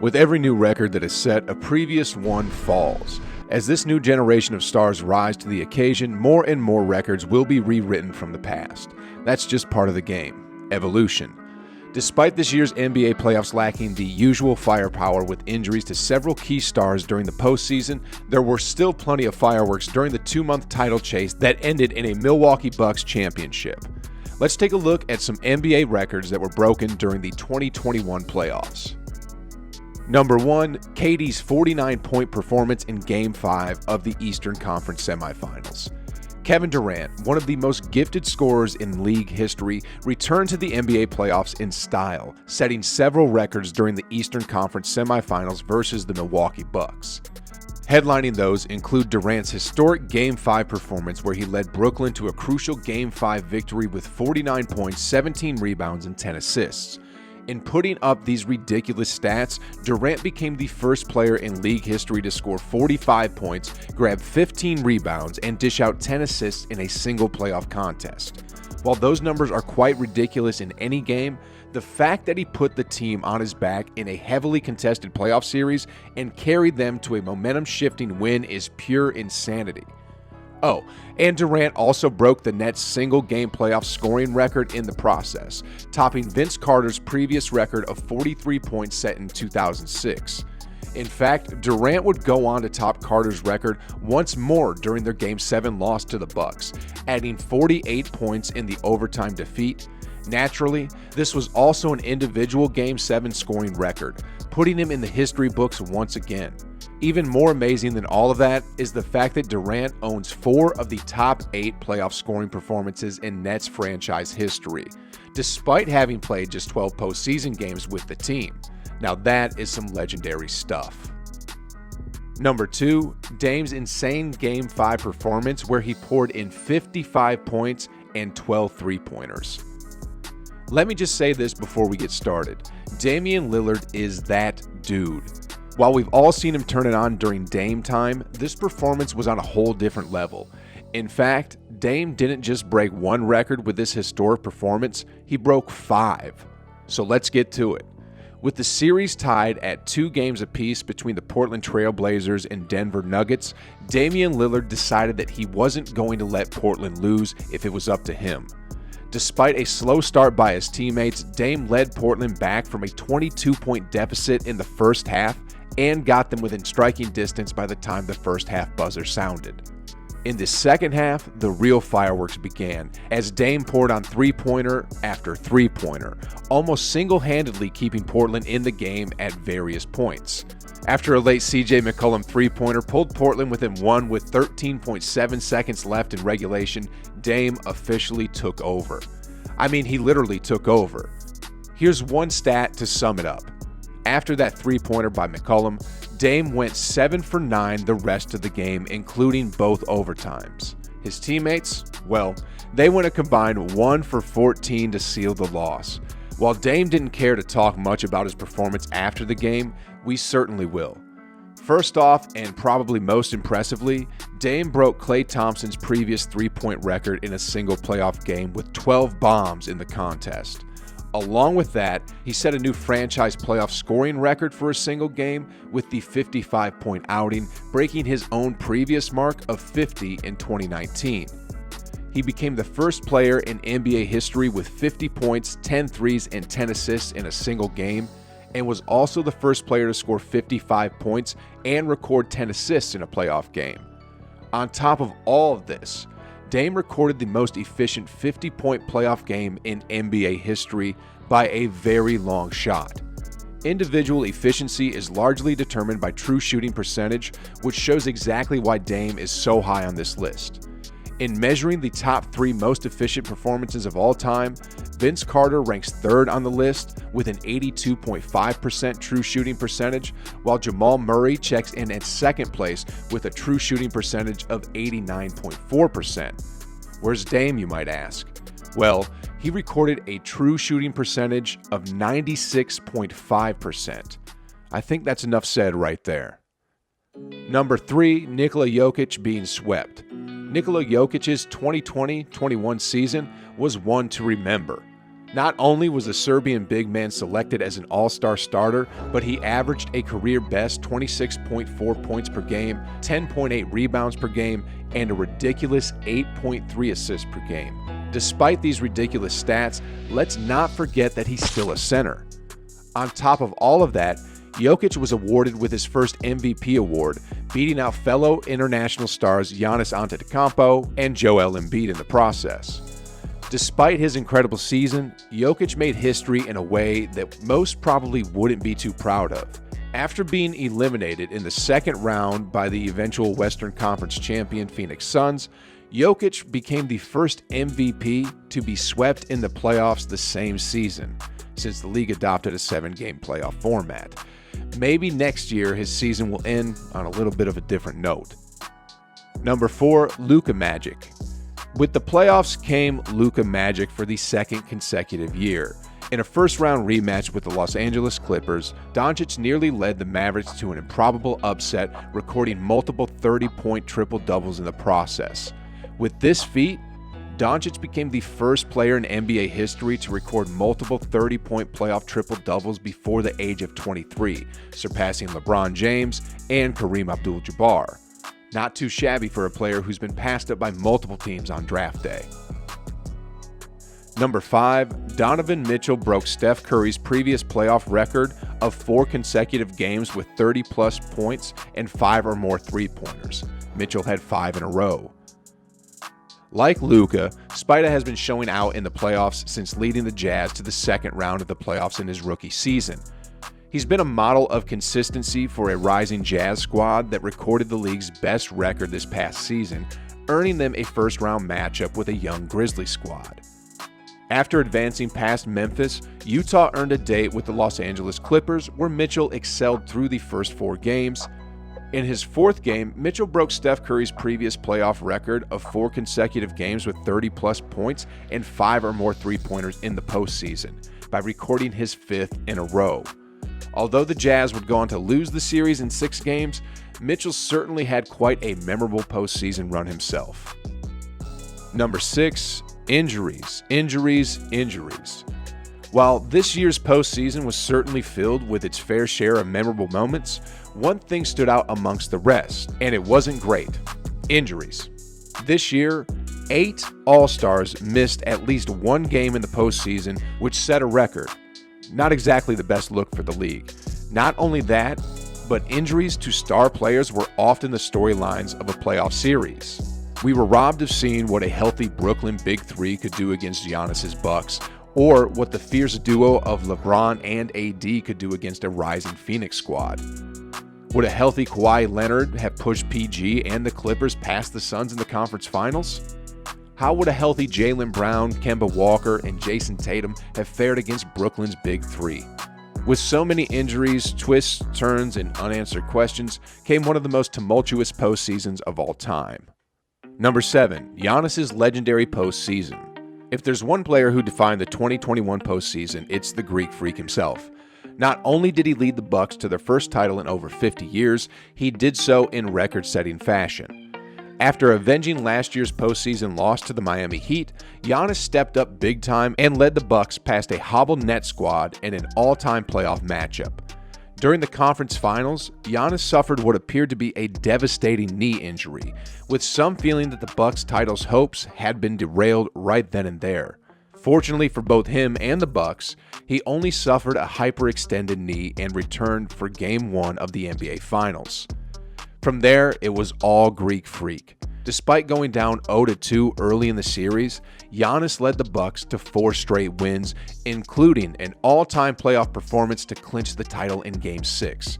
With every new record that is set, a previous one falls. As this new generation of stars rise to the occasion, more and more records will be rewritten from the past. That's just part of the game. Evolution. Despite this year's NBA playoffs lacking the usual firepower with injuries to several key stars during the postseason, there were still plenty of fireworks during the 2-month title chase that ended in a Milwaukee Bucks championship. Let's take a look at some NBA records that were broken during the 2021 playoffs. Number 1, KD's 49-point performance in Game 5 of the Eastern Conference semifinals. Kevin Durant, one of the most gifted scorers in league history, returned to the NBA playoffs in style, setting several records during the Eastern Conference semifinals versus the Milwaukee Bucks. Headlining those include Durant's historic Game 5 performance where he led Brooklyn to a crucial Game 5 victory with 49 points, 17 rebounds, and 10 assists. In putting up these ridiculous stats, Durant became the first player in league history to score 45 points, grab 15 rebounds, and dish out 10 assists in a single playoff contest. While those numbers are quite ridiculous in any game, the fact that he put the team on his back in a heavily contested playoff series and carried them to a momentum-shifting win is pure insanity. Oh, and Durant also broke the Nets' single-game playoff scoring record in the process, topping Vince Carter's previous record of 43 points set in 2006. In fact, Durant would go on to top Carter's record once more during their Game 7 loss to the Bucks, adding 48 points in the overtime defeat. Naturally, this was also an individual Game 7 scoring record, putting him in the history books once again. Even more amazing than all of that is the fact that Durant owns 4 of the top 8 playoff scoring performances in Nets franchise history, despite having played just 12 postseason games with the team. Now that is some legendary stuff. Number 2, Dame's insane Game 5 performance where he poured in 55 points and 12 three-pointers. Let me just say this before we get started. Damian Lillard is that dude. While we've all seen him turn it on during Dame time, this performance was on a whole different level. In fact, Dame didn't just break one record with this historic performance, he broke 5. So let's get to it. With the series tied at 2 games apiece between the Portland Trail Blazers and Denver Nuggets, Damian Lillard decided that he wasn't going to let Portland lose if it was up to him. Despite a slow start by his teammates, Dame led Portland back from a 22-point deficit in the first half and got them within striking distance by the time the first half buzzer sounded. In the second half, the real fireworks began as Dame poured on three-pointer after three-pointer, almost single-handedly keeping Portland in the game at various points. After a late CJ McCollum three-pointer pulled Portland within 1 with 13.7 seconds left in regulation, Dame officially took over. I mean, he literally took over. Here's one stat to sum it up. After that three-pointer by McCollum, Dame went 7 for 9 the rest of the game, including both overtimes. His teammates, well, they went a combined 1 for 14 to seal the loss. While Dame didn't care to talk much about his performance after the game, we certainly will. First off, and probably most impressively, Dame broke Klay Thompson's previous three-point record in a single playoff game with 12 bombs in the contest. Along with that, he set a new franchise playoff scoring record for a single game with the 55-point outing, breaking his own previous mark of 50 in 2019. He became the first player in NBA history with 50 points, 10 threes, and 10 assists in a single game, and was also the first player to score 55 points and record 10 assists in a playoff game. On top of all of this, Dame recorded the most efficient 50-point playoff game in NBA history by a very long shot. Individual efficiency is largely determined by true shooting percentage, which shows exactly why Dame is so high on this list. In measuring the top 3 most efficient performances of all time, Vince Carter ranks 3rd on the list with an 82.5% true shooting percentage, while Jamal Murray checks in at 2nd place with a true shooting percentage of 89.4%. Where's Dame, you might ask? Well, he recorded a true shooting percentage of 96.5%. I think that's enough said right there. Number 3, Nikola Jokic being swept. Nikola Jokic's 2020-21 season was one to remember. Not only was the Serbian big man selected as an all-star starter, but he averaged a career-best 26.4 points per game, 10.8 rebounds per game, and a ridiculous 8.3 assists per game. Despite these ridiculous stats, let's not forget that he's still a center. On top of all of that, Jokic was awarded with his first MVP award, beating out fellow international stars Giannis Antetokounmpo and Joel Embiid in the process. Despite his incredible season, Jokic made history in a way that most probably wouldn't be too proud of. After being eliminated in the second round by the eventual Western Conference champion Phoenix Suns, Jokic became the first MVP to be swept in the playoffs the same season, since the league adopted a 7-game playoff format. Maybe next year his season will end on a little bit of a different note. Number 4, Luka Magic. With the playoffs came Luka Magic for the second consecutive year. In a first-round rematch with the Los Angeles Clippers, Doncic nearly led the Mavericks to an improbable upset, recording multiple 30-point triple-doubles in the process. With this feat, Doncic became the first player in NBA history to record multiple 30-point playoff triple-doubles before the age of 23, surpassing LeBron James and Kareem Abdul-Jabbar. Not too shabby for a player who's been passed up by multiple teams on draft day. Number 5, Donovan Mitchell broke Steph Curry's previous playoff record of 4 consecutive games with 30-plus points and 5 or more three-pointers. Mitchell had 5 in a row. Like Luka, Spida has been showing out in the playoffs since leading the Jazz to the second round of the playoffs in his rookie season. He's been a model of consistency for a rising Jazz squad that recorded the league's best record this past season, earning them a first-round matchup with a young Grizzlies squad. After advancing past Memphis, Utah earned a date with the Los Angeles Clippers, where Mitchell excelled through the first 4 games. In his 4th game, Mitchell broke Steph Curry's previous playoff record of 4 consecutive games with 30-plus points and 5 or more three-pointers in the postseason by recording his 5th in a row. Although the Jazz would go on to lose the series in 6 games, Mitchell certainly had quite a memorable postseason run himself. Number 6, injuries. While this year's postseason was certainly filled with its fair share of memorable moments, one thing stood out amongst the rest, and it wasn't great: injuries. This year, 8 All-Stars missed at least 1 game in the postseason, which set a record. Not exactly the best look for the league. Not only that, but injuries to star players were often the storylines of a playoff series. We were robbed of seeing what a healthy Brooklyn Big Three could do against Giannis's Bucks, or what the fierce duo of LeBron and AD could do against a rising Phoenix squad. Would a healthy Kawhi Leonard have pushed PG and the Clippers past the Suns in the conference finals? How would a healthy Jaylen Brown, Kemba Walker, and Jason Tatum have fared against Brooklyn's Big Three? With so many injuries, twists, turns, and unanswered questions, came one of the most tumultuous postseasons of all time. Number 7, Giannis's legendary postseason. If there's one player who defined the 2021 postseason, it's the Greek Freak himself. Not only did he lead the Bucks to their first title in over 50 years, he did so in record-setting fashion. After avenging last year's postseason loss to the Miami Heat, Giannis stepped up big time and led the Bucks past a hobbled Nets squad in an all-time playoff matchup. During the conference finals, Giannis suffered what appeared to be a devastating knee injury, with some feeling that the Bucks' title's hopes had been derailed right then and there. Fortunately for both him and the Bucks, he only suffered a hyperextended knee and returned for Game 1 of the NBA Finals. From there, it was all Greek Freak. Despite going down 0-2 early in the series, Giannis led the Bucks to 4 straight wins, including an all-time playoff performance to clinch the title in Game 6.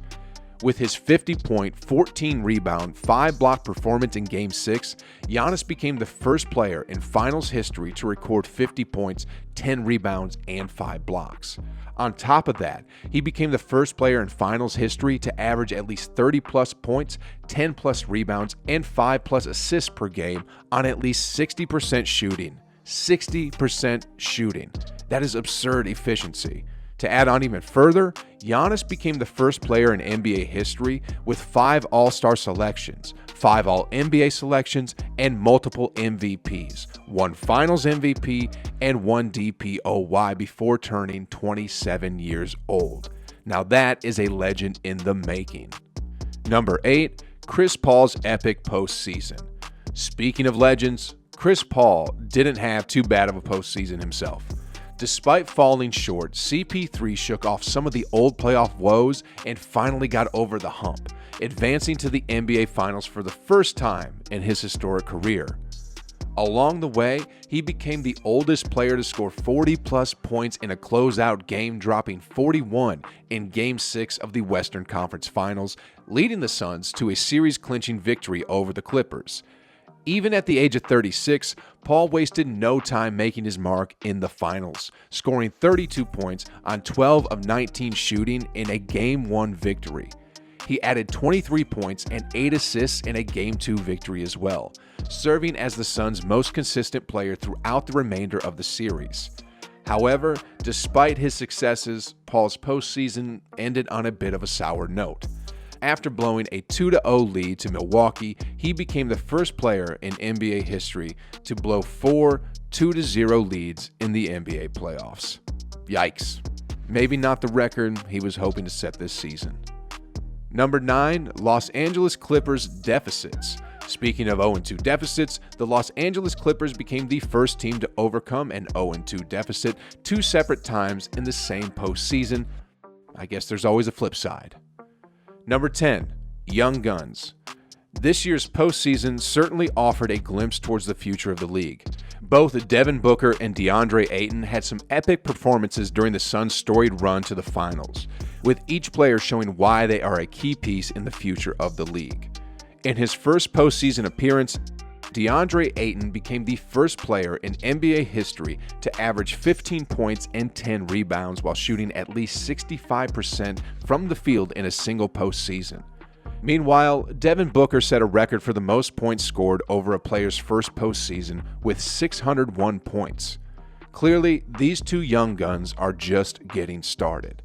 With his 50-point, 14-rebound, 5-block performance in Game 6, Giannis became the first player in finals history to record 50 points, 10 rebounds, and 5 blocks. On top of that, he became the first player in finals history to average at least 30-plus points, 10-plus rebounds, and 5-plus assists per game on at least 60% shooting. 60% shooting. That is absurd efficiency. To add on even further, Giannis became the first player in NBA history with 5 All-Star selections, 5 All-NBA selections, and multiple MVPs, 1 Finals MVP, and 1 DPOY before turning 27 years old. Now that is a legend in the making. Number 8, Chris Paul's epic postseason. Speaking of legends, Chris Paul didn't have too bad of a postseason himself. Despite falling short, CP3 shook off some of the old playoff woes and finally got over the hump, advancing to the NBA Finals for the first time in his historic career. Along the way, he became the oldest player to score 40-plus points in a closeout game, dropping 41 in Game 6 of the Western Conference Finals, leading the Suns to a series-clinching victory over the Clippers. Even at the age of 36, Paul wasted no time making his mark in the finals, scoring 32 points on 12 of 19 shooting in a Game 1 victory. He added 23 points and 8 assists in a Game 2 victory as well, serving as the Suns' most consistent player throughout the remainder of the series. However, despite his successes, Paul's postseason ended on a bit of a sour note. After blowing a 2-0 lead to Milwaukee, he became the first player in NBA history to blow 4 2-0 leads in the NBA playoffs. Yikes. Maybe not the record he was hoping to set this season. Number 9, Los Angeles Clippers deficits. Speaking of 0-2 deficits, the Los Angeles Clippers became the first team to overcome an 0-2 deficit 2 separate times in the same postseason. I guess there's always a flip side. Number 10, Young Guns. This year's postseason certainly offered a glimpse towards the future of the league. Both Devin Booker and DeAndre Ayton had some epic performances during the Suns' storied run to the finals, with each player showing why they are a key piece in the future of the league. In his first postseason appearance, DeAndre Ayton became the first player in NBA history to average 15 points and 10 rebounds while shooting at least 65% from the field in a single postseason. Meanwhile, Devin Booker set a record for the most points scored over a player's first postseason with 601 points. Clearly, these two young guns are just getting started.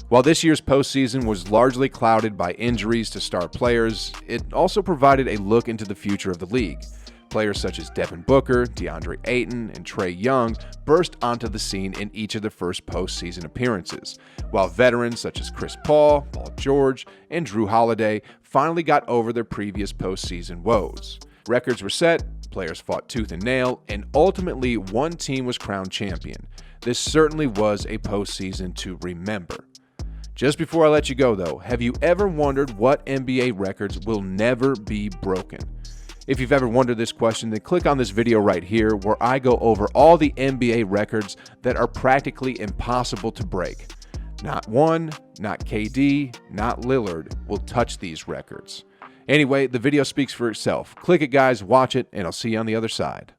While this year's postseason was largely clouded by injuries to star players, it also provided a look into the future of the league. Players such as Devin Booker, DeAndre Ayton, and Trae Young burst onto the scene in each of their first postseason appearances, while veterans such as Chris Paul, Paul George, and Drew Holiday finally got over their previous postseason woes. Records were set, players fought tooth and nail, and ultimately one team was crowned champion. This certainly was a postseason to remember. Just before I let you go though, have you ever wondered what NBA records will never be broken? If you've ever wondered this question, then click on this video right here where I go over all the NBA records that are practically impossible to break. Not one, not KD, not Lillard will touch these records. Anyway, the video speaks for itself. Click it guys, watch it, and I'll see you on the other side.